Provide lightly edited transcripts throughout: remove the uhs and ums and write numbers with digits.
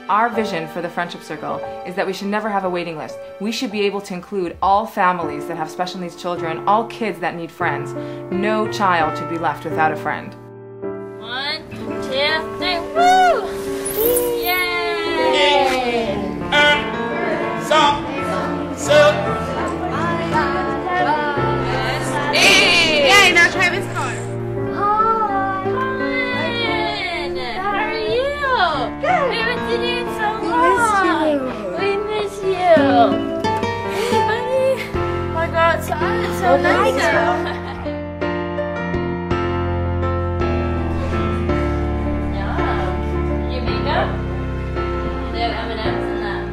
Our vision for the Friendship Circle is that we should never have a waiting list. We should be able to include all families that have special needs children, all kids that need friends. No child should be left without a friend. 1, 2, 3, woo! Yay! Song, soup. Yay, now Travis car. How are you? Good. We haven't seen you in so long. We miss you. Hey, buddy. Oh my God, it's so nice. Yum. Your makeup? They have M&Ms in that.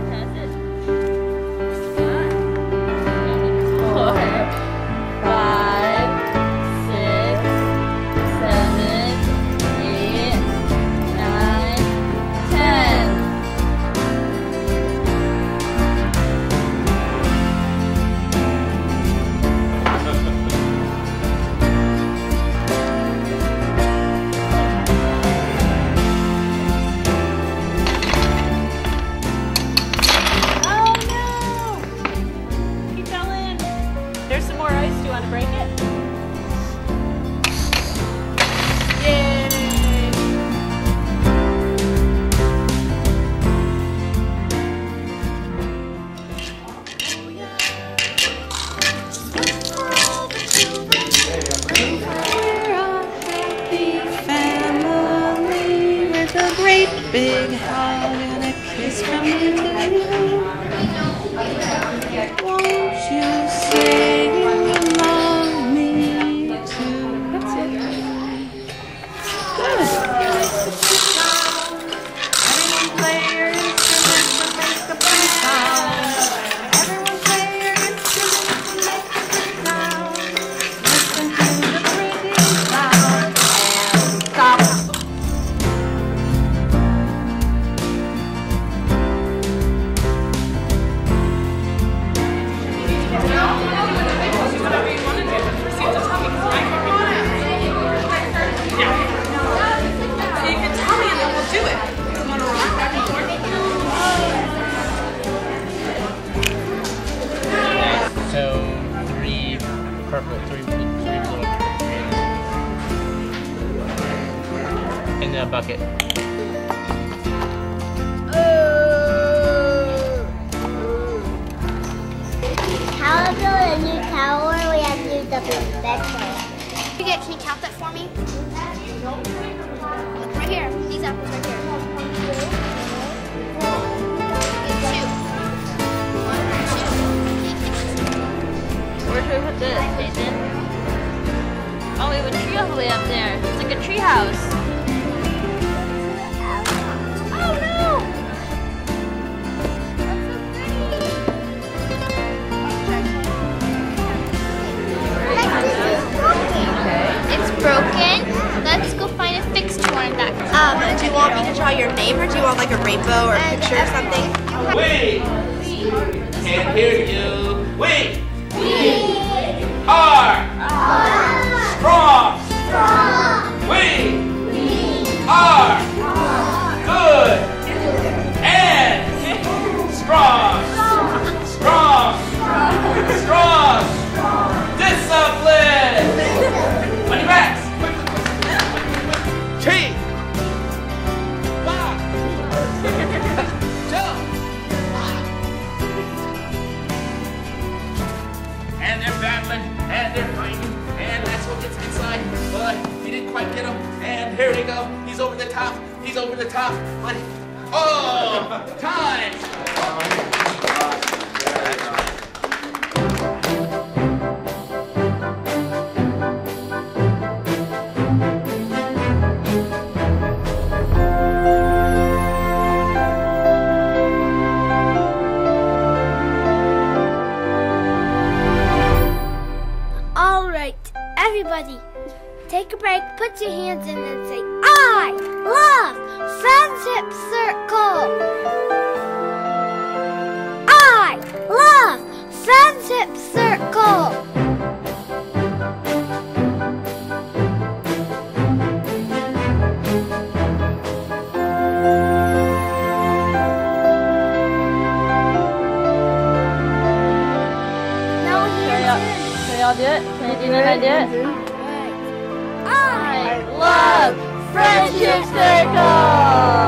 That's it. 4, 5, 6, 7, 8, 9, 10. Oh no! He fell in. There's some more ice. Do you want to break it? Yay! Family with a great big hug and a kiss from me to you. Won't you say you love me too? That's it. Good. Everyone play your instruments and make a pretty sound. Everyone play your instruments and make a pretty sound. Listen to the pretty sound and stop. So 3 purple, 3 blue, 3 little green in the bucket. How to build a new tower, we have to do the bed frame. Can you count that for me? Look right here. These apples right here. 2. 1, 2. Where should we put this, Nathan? Oh, we have a tree all the way up there. It's like a tree house. Oh no! It's broken. Let's go find a fixed one that. Do you want me to draw your name, or do you want like a rainbow or a picture or something? Wait! Can't hear you. Wait! Are strong. We are good and strong. Strong. Discipline. On your backs. Tree. Box. Jump. And they're battling, and they're fighting, and that's what gets inside, but he didn't quite get him, and here they go, he's over the top, but, oh, time! All right, everybody, take a break, put your hands in and say, I love Friendship Circle. I love Friendship Circle. do it? Can you do it? I do it? I I love Friendship Circle!